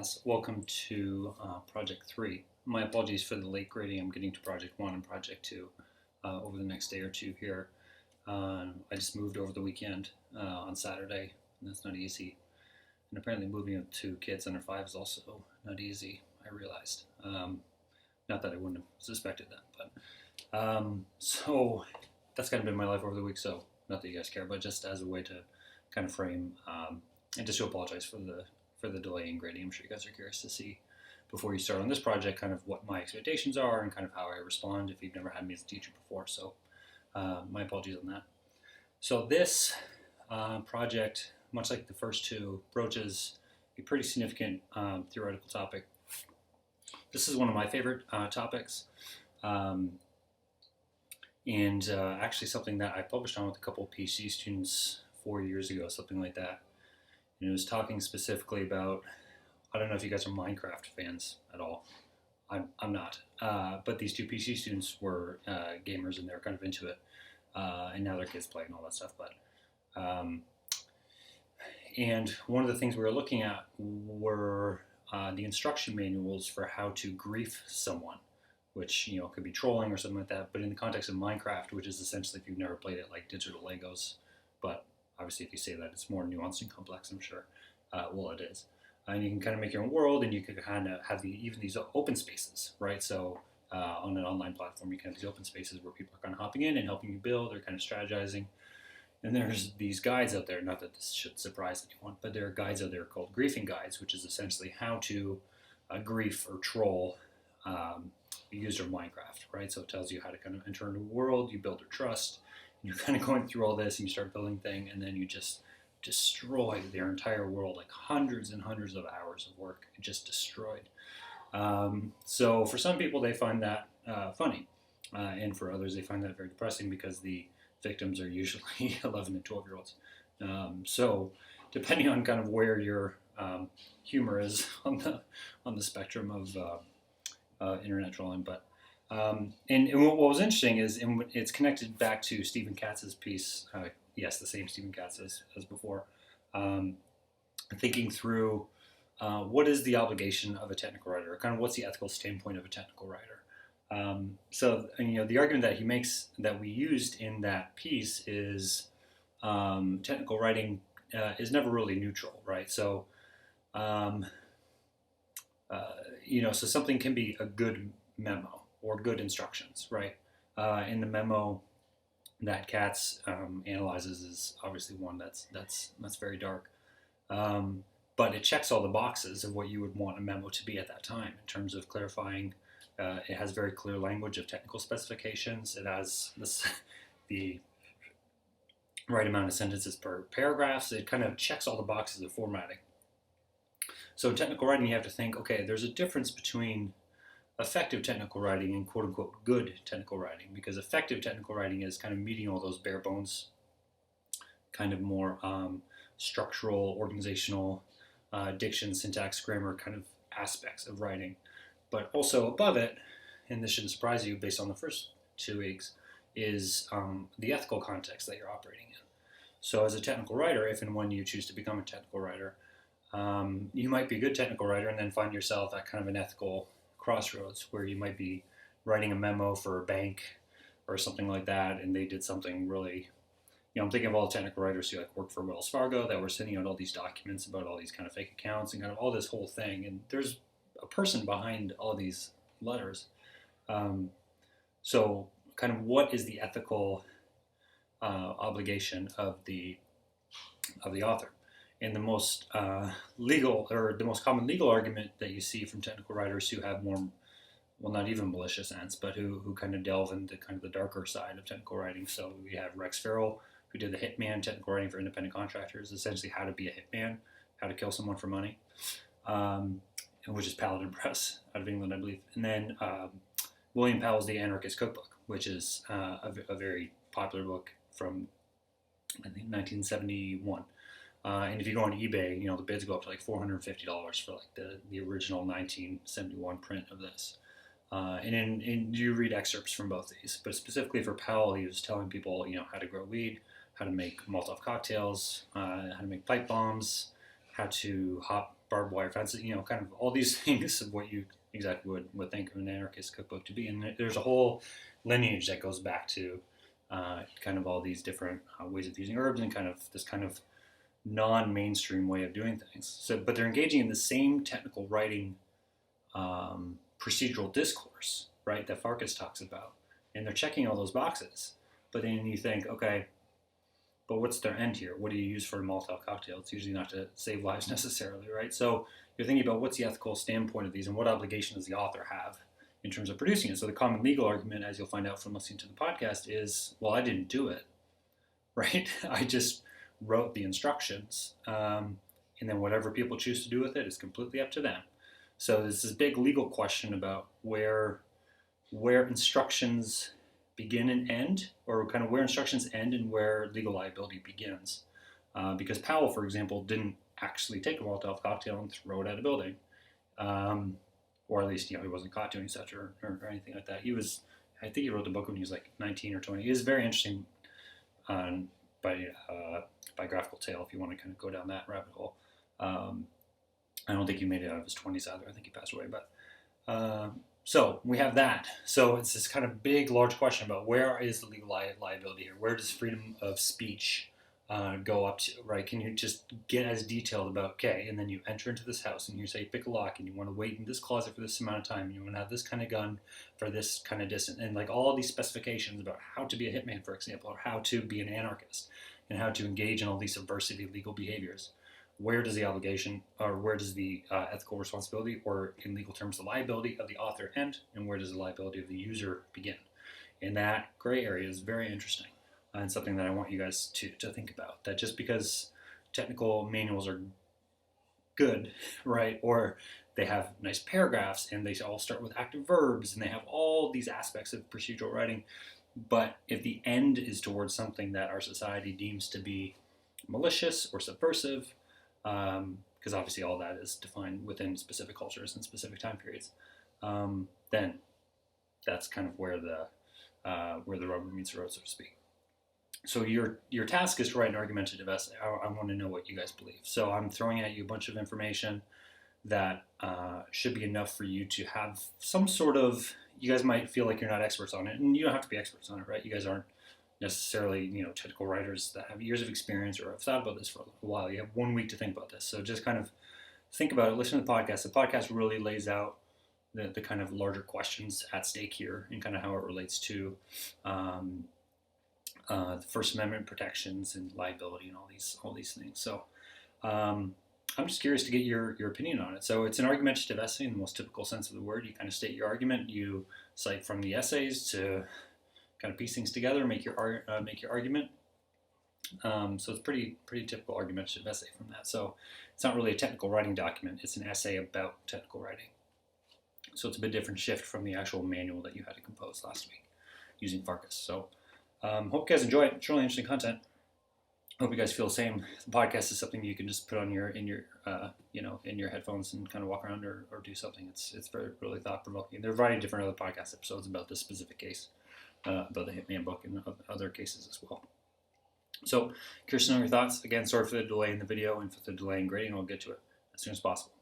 class. Welcome to Project 3. My apologies for the late grading. I'm getting to Project 1 and Project 2 over the next day or two here. I just moved over the weekend on Saturday, and that's not easy. And apparently moving up to kids under 5 is also not easy, I realized. Not that I wouldn't have suspected that, but so that's kind of been my life over the week, so not that you guys care, but just as a way to kind of frame and just to apologize for the delay in grading. I'm sure you guys are curious to see before you start on this project kind of what my expectations are and kind of how I respond if you've never had me as a teacher before. So my apologies on that. So this project, much like the first two, broaches a pretty significant theoretical topic. This is one of my favorite topics, and actually something that I published on with a couple of PhD students 4 years ago, something like that. And it was talking specifically about, I don't know if you guys are Minecraft fans at all. I'm not. But these two PhD students were gamers and they were kind of into it. And now their kids play and all that stuff. And one of the things we were looking at were the instruction manuals for how to grief someone, which could be trolling or something like that. But in the context of Minecraft, which is essentially, if you've never played it, like digital Legos, but obviously if you say that, it's more nuanced and complex, I'm sure. Well, it is. And you can kind of make your own world, and you can kind of have even these open spaces, right? So on an online platform, you can have these open spaces where people are kind of hopping in and helping you build, or kind of strategizing. And there's these guides out there, not that this should surprise anyone, but there are guides out there called griefing guides, which is essentially how to grief or troll a user of Minecraft, right? So it tells you how to kind of enter a new world, you build their trust, and you're kind of going through all this, and you start building thing, and then you just destroy their entire world, like hundreds and hundreds of hours of work just destroyed. So for some people, they find that funny, and for others, they find that very depressing because the victims are usually 11 and 12-year-olds. So depending on kind of where your humor is on the spectrum of internet trolling, but and what was interesting is, and it's connected back to Stephen Katz's piece. Yes, the same Stephen Katz as before. Thinking through what is the obligation of a technical writer, or kind of what's the ethical standpoint of a technical writer. So the argument that he makes that we used in that piece is technical writing is never really neutral, right? So so something can be a good memo or good instructions, right? In the memo that Katz analyzes is obviously one that's very dark, but it checks all the boxes of what you would want a memo to be at that time in terms of clarifying. It has very clear language of technical specifications. It has the right amount of sentences per paragraph. So it kind of checks all the boxes of formatting. So in technical writing, you have to think, okay, there's a difference between effective technical writing and quote-unquote good technical writing, because effective technical writing is kind of meeting all those bare bones, kind of more structural, organizational, diction, syntax, grammar kind of aspects of writing. But also above it, and this shouldn't surprise you based on the first 2 weeks, is the ethical context that you're operating in. So as a technical writer, if and when you choose to become a technical writer, you might be a good technical writer and then find yourself at kind of an ethical crossroads where you might be writing a memo for a bank or something like that, and they did something really, I'm thinking of all the technical writers who work for Wells Fargo that were sending out all these documents about all these kind of fake accounts and kind of all this whole thing, and there's a person behind all these letters. So kind of what is the ethical obligation of the author? And the most legal, or the most common legal argument that you see from technical writers who have more, well, not even malicious ends, but who kind of delve into kind of the darker side of technical writing. So we have Rex Farrell, who did the Hitman technical writing for independent contractors, essentially how to be a hitman, how to kill someone for money, which is Paladin Press out of England, I believe. And then William Powell's The Anarchist Cookbook, which is a very popular book from, I think, 1971. And if you go on eBay, the bids go up to like $450 for like the original 1971 print of this. And you read excerpts from both these, but specifically for Powell, he was telling people, how to grow weed, how to make Molotov cocktails, how to make pipe bombs, how to hop barbed wire fences, kind of all these things of what you exactly would think of an anarchist cookbook to be. And there's a whole lineage that goes back to kind of all these different ways of using herbs and kind of this kind of non-mainstream way of doing things. So, but they're engaging in the same technical writing procedural discourse, right, that Farkas talks about. And they're checking all those boxes. But then you think, okay, but what's their end here? What do you use for a Molotov cocktail? It's usually not to save lives necessarily, right? So you're thinking about what's the ethical standpoint of these and what obligation does the author have in terms of producing it. So the common legal argument, as you'll find out from listening to the podcast, is, well, I didn't do it, right? I just wrote the instructions. And then whatever people choose to do with it is completely up to them. So there's this big legal question about where instructions begin and end, or kind of where instructions end and where legal liability begins. Because Powell, for example, didn't actually take a Molotov cocktail and throw it at a building. Or at least, he wasn't caught doing such or anything like that. I think he wrote the book when he was like 19 or 20. It is very interesting biographical tale if you want to kind of go down that rabbit hole. I don't think he made it out of his 20s either. I think he passed away. But so we have that. So it's this kind of big, large question about where is the legal liability here? Where does freedom of speech go up to, right? Can you just get as detailed about, okay, and then you enter into this house and you say, pick a lock, and you want to wait in this closet for this amount of time, and you want to have this kind of gun for this kind of distance, and like all these specifications about how to be a hitman, for example, or how to be an anarchist, and how to engage in all these subversive illegal behaviors. Where does the obligation, or where does the ethical responsibility, or in legal terms, the liability of the author end, and where does the liability of the user begin? And that gray area is very interesting, and something that I want you guys to think about. That just because technical manuals are good, right, or they have nice paragraphs, and they all start with active verbs, and they have all these aspects of procedural writing, but if the end is towards something that our society deems to be malicious or subversive, because obviously all that is defined within specific cultures and specific time periods, then that's kind of where the rubber meets the road, so to speak. So your task is to write an argumentative essay. I want to know what you guys believe. So I'm throwing at you a bunch of information that should be enough for you to have some sort of, you guys might feel like you're not experts on it, and you don't have to be experts on it, right? You guys aren't necessarily, technical writers that have years of experience or have thought about this for a while. You have 1 week to think about this. So just kind of think about it, listen to the podcast. The podcast really lays out the kind of larger questions at stake here and kind of how it relates to the First Amendment protections and liability and all these things. So I'm just curious to get your opinion on it. So it's an argumentative essay in the most typical sense of the word. You kind of state your argument. You cite from the essays to kind of piece things together, make your argument. So it's pretty typical argumentative essay from that. So it's not really a technical writing document. It's an essay about technical writing. So it's a bit different shift from the actual manual that you had to compose last week using Farkas. So hope you guys enjoy it. It's really interesting content. Hope you guys feel the same. The podcast is something you can just put on in your headphones and kind of walk around or do something. It's really thought provoking. There are a variety of different other podcast episodes about this specific case. About the Hitman book and other cases as well. So, curious to know your thoughts. Again, sorry for the delay in the video and for the delay in grading. I'll get to it as soon as possible.